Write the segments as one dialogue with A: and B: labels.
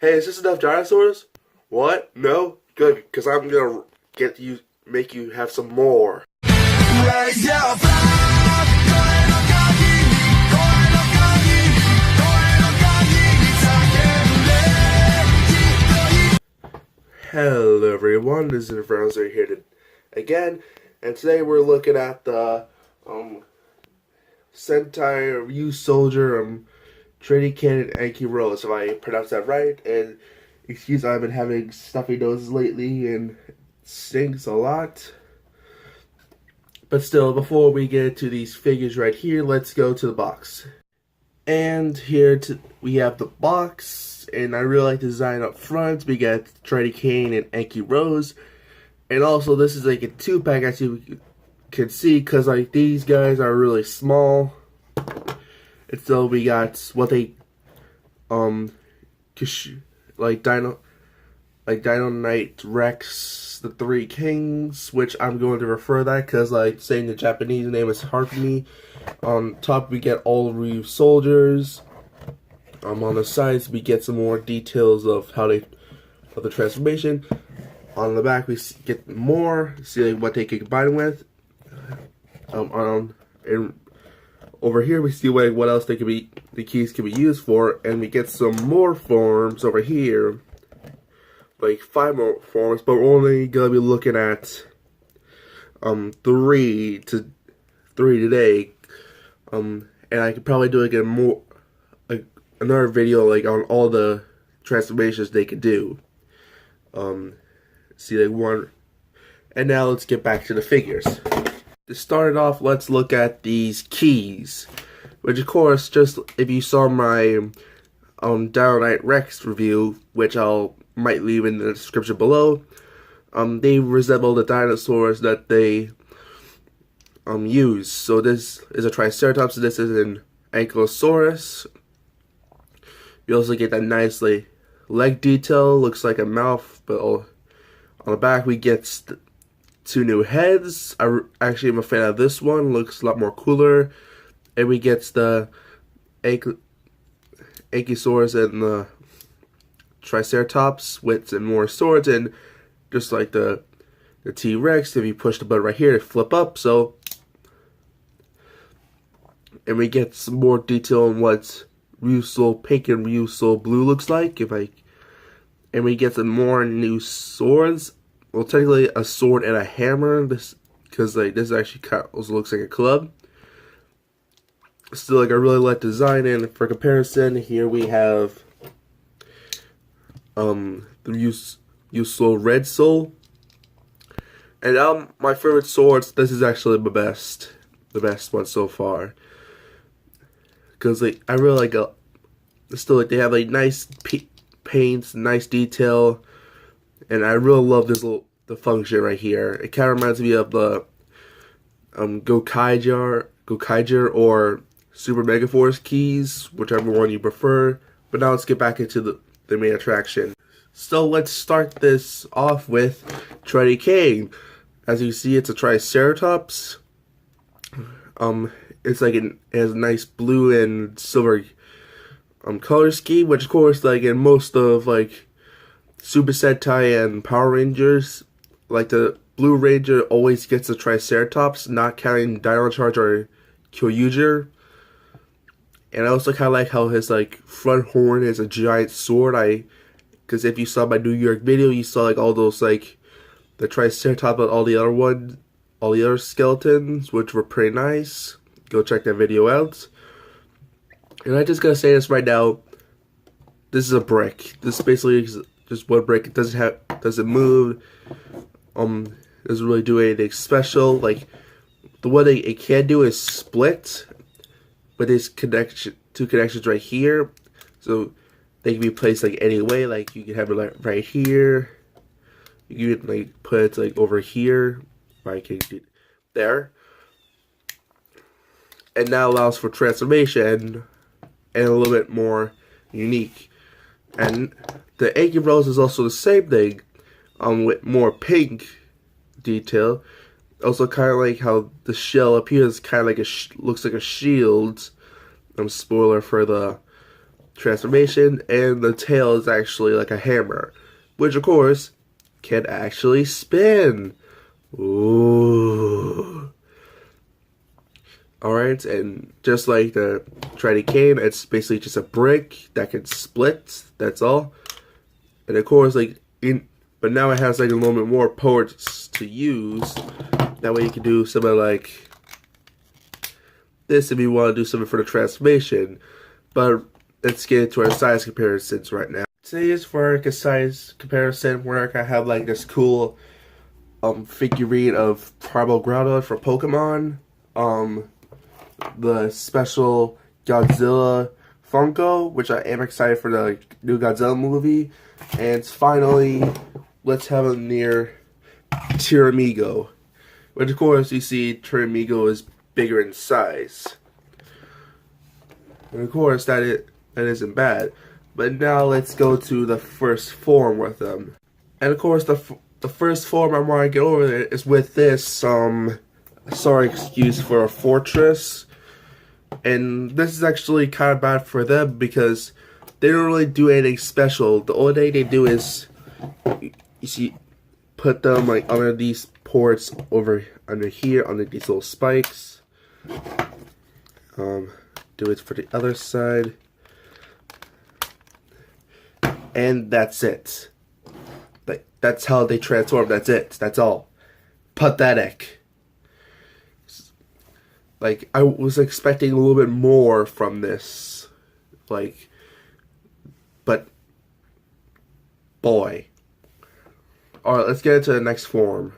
A: Hey, is this enough dinosaurs? What? No? Good, because I'm gonna make you have some more.
B: Raise your flag,
A: Hello everyone, this is Ryusoulger here again, and today we're looking at the Sentai Ryusoulger Trideken and ankyrose, if I pronounced that right. And excuse, I've been having stuffy noses lately and it stinks a lot. But still, before we get to these figures right here, let's go to the box. And here we have the box, and I really like the design up front. We got Trideken and ankyrose, and also this is like a 2-pack, as you can see, because like these guys are really small. And so we got what they like Dino Knight Rex, the Three Kings, which I'm going to refer that because like saying the Japanese name is hard for me. On top we get all Ryusoulgers. On the sides we get some more details of the transformation. On the back we get more, see like, what they can combine with. And over here we see what else the keys can be used for, and we get some more forms over here, like 5 more forms, but we're only gonna be looking at 3 today. And I could probably do another video like on all the transformations they could do. See like one, and now let's get back to the figures. To start it off, let's look at these keys, which of course, just if you saw my Dino Knight Rex review, which might leave in the description below, they resemble the dinosaurs that they use. So this is a Triceratops, and this is an Ankylosaurus. You also get that nice leg detail, looks like a mouth, but on the back we get 2 new heads. I actually am a fan of this one, looks a lot more cooler. And we get the Ankylosaurus and the Triceratops with some more swords, and just like the T-Rex, if you push the button right here, it flip up. So, and we get some more detail on what Ryusoul Pink and Ryusoul Blue looks like. And we get some more new swords. Well, technically a sword and a hammer. Because this actually also looks like a club. Still, I really like the design. And for comparison, here we have the Ryusoul Red Soul. And my favorite swords. This is actually the best one so far. Because I really like still they have nice paints, nice detail. And I really love the function right here. It kind of reminds me of the Gokaiger or Super Mega Force keys, whichever one you prefer. But now let's get back into the main attraction. So let's start this off with Trideken. As you see, it's a Triceratops. It's it has a nice blue and silver color scheme, which of course in most of Super Sentai and Power Rangers, the Blue Ranger always gets a Triceratops, not counting Dino Charge or Ryusoulger. And I also kind of like how his front horn is a giant sword. Because if you saw my New York video, you saw all those the Triceratops and all the other skeletons, which were pretty nice. Go check that video out. And I just gotta say this right now. This is a brick. This basically is just one brick. It doesn't move. Doesn't really do anything special. The one thing it can do is split, but there's two connections right here, so they can be placed any way. You can have it right here. You can put it over here. I can do there. And now allows for transformation and a little bit more unique. And the ankyrose is also the same thing, with more pink detail. Also, kind of like how the shell up here is kind of looks like a shield. Spoiler for the transformation, and the tail is actually like a hammer, which of course can actually spin. Ooh. Alright, and just like the Trideken, it's basically just a brick that can split, that's all. And of course, but now it has like a little bit more ports to use. That way you can do something like this if you want to do something for the transformation. But let's get into our size comparisons right now. Today is for a size comparison where I have like this cool figurine of Primal Groudon for Pokemon. The special Godzilla Funko, which I am excited for the new Godzilla movie. And finally, let's have a near Tiramigo. Which of course you see Tiramigo is bigger in size. And of course that isn't bad. But now let's go to the first form with them. And of course the first form I want to get over there is with this sorry excuse for a fortress. And this is actually kind of bad for them because they don't really do anything special. The only thing they do is you see put them like under these ports over under here under these little spikes. Do it for the other side. And that's it. Like that's how they transform. That's it. That's all. Pathetic. Like I was expecting a little bit more from this. Like, but boy. Alright, let's get into the next form.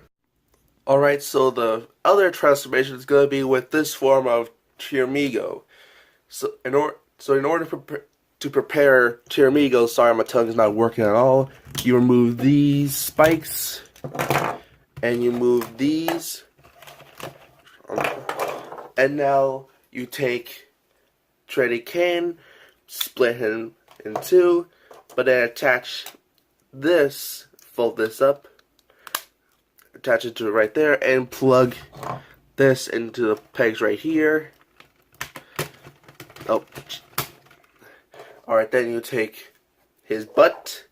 A: Alright, so the other transformation is going to be with this form of Tiramigo. So in order to prepare Tiramigo, sorry my tongue is not working at all, you remove these spikes, and you move these, and now you take Trideken, split him in two, but then attach this, fold this up, attach it to it right there, and plug this into the pegs right here. Oh. Alright, then you take his butt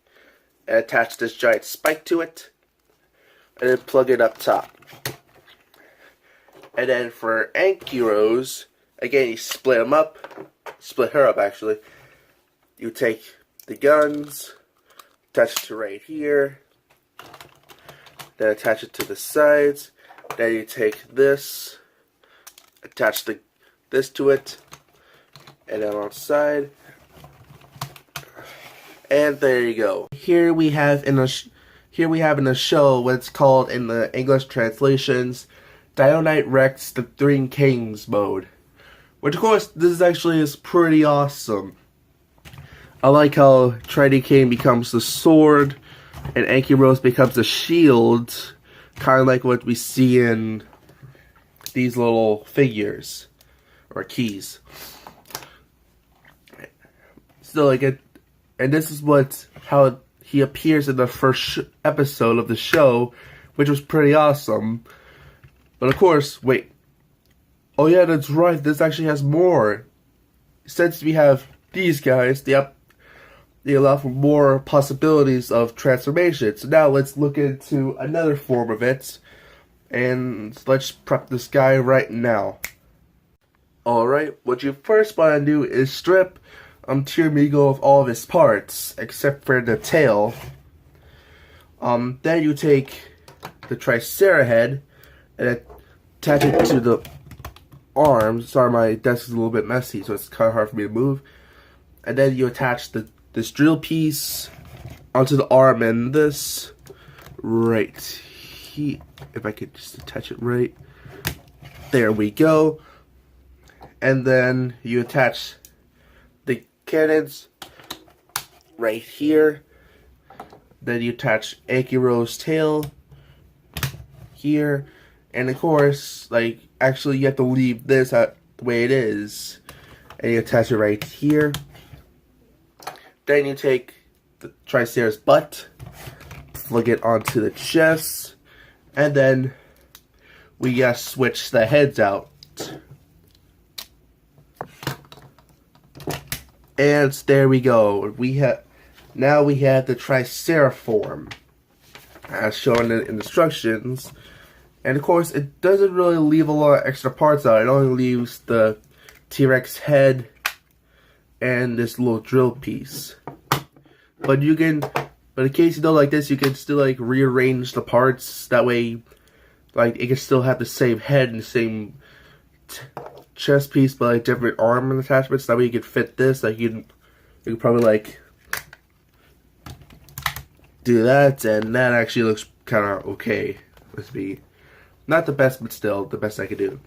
A: and attach this giant spike to it, and then plug it up top. And then for ankyrose, again you split her up actually. You take the guns, attach it to right here, then attach it to the sides, then you take this, attach this to it, and then on the side, and there you go. Here we have in the show what's called in the English translations, Dionite Rex: The Three Kings mode, which of course this actually is pretty awesome. I like how Trideken becomes the sword and Ankyrose becomes the shield, kind of like what we see in these little figures or keys. So like it, and this is how he appears in the first episode of the show, which was pretty awesome. But of course, wait. Oh yeah, that's right. This actually has more. Since we have these guys, they allow for more possibilities of transformation. So now let's look into another form of it, and let's prep this guy right now. Alright, what you first want to do is strip Tiramigo of all of his parts, except for the tail. Then you take the Tricera head and attach it to the arms. Sorry, my desk is a little bit messy, so it's kind of hard for me to move. And then you attach this drill piece onto the arm, and this right here. If I could just attach it right. There we go. And then you attach the cannons right here. Then you attach Ankyrose's tail here. And of course, like, actually you have to leave this the way it is. And you attach it right here. Then you take the Tricera's butt, plug it onto the chest, and then we just switch the heads out. And there we go. Now we have the Triceriform, as shown in instructions. And of course, it doesn't really leave a lot of extra parts out. It only leaves the T-Rex head and this little drill piece. But in case you don't like this, you can still like rearrange the parts. That way, like it can still have the same head and the same chest piece, but like different arm attachments. That way you can fit this. Like you can probably like do that, and that actually looks kind of okay with me. Not the best, but still the best I could do.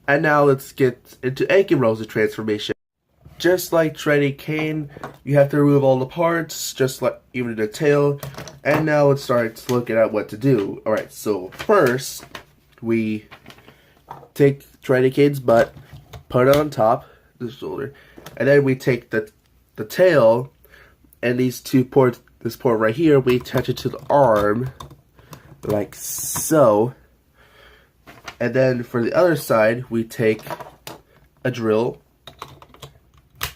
A: And now let's get into Ankyrose's transformation. Just like Trideken, you have to remove all the parts, just like even the tail. And now let's start looking at what to do. Alright, so first, we take Trideken's butt, put it on top, the shoulder, and then we take the tail, and these two ports, this port right here, we attach it to the arm, like so. And then for the other side, we take a drill,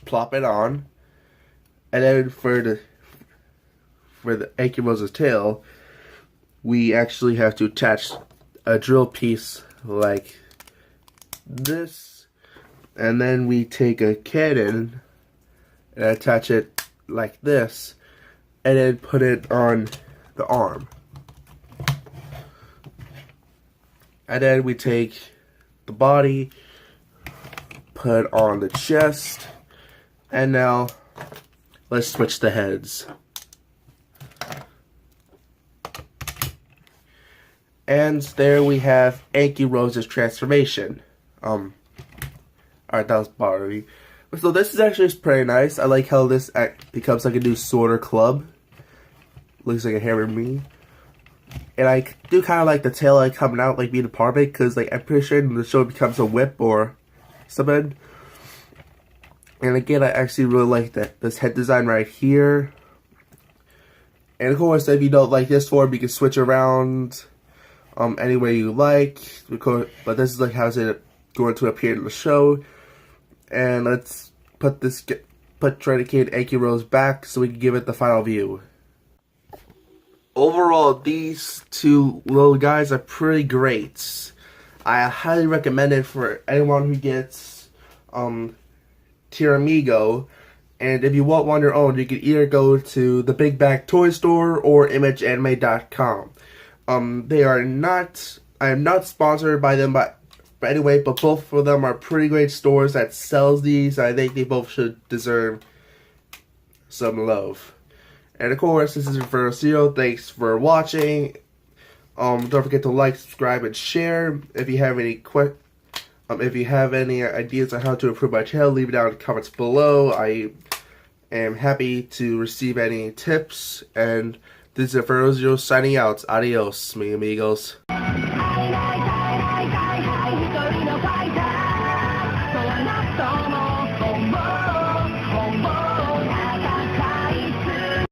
A: plop it on, and then for the Ankyrose's tail, we actually have to attach a drill piece like this, and then we take a cannon and attach it like this, and then put it on the arm. And then we take the body, put on the chest, and now let's switch the heads. And there we have Ankyrose's transformation. Alright, that was bothering me. So this is actually pretty nice. I like how this becomes like a new sorter club. Looks like a hammer me. And I do kind of like the tail like coming out, like being a part of it, because like I'm pretty sure in the show it becomes a whip or something. And again, I actually really like this head design right here. And of course, if you don't like this form, you can switch around any way you like. But this is like how it's going to appear in the show. And let's put Trideken Ankyrose back so we can give it the final view. Overall, these two little guys are pretty great. I highly recommend it for anyone who gets Tiramigo. And if you want one on your own, you can either go to the Big Bag Toy Store or ImageAnime.com. I am not sponsored by them, but anyway, but both of them are pretty great stores that sells these. I think they both should deserve some love. And of course, this is Ryusoulger. Thanks for watching. Don't forget to like, subscribe, and share. If you have any ideas on how to improve my channel, leave it down in the comments below. I am happy to receive any tips. And this is Ryusoulger signing out. Adios, mi amigos.
B: 一人のファイター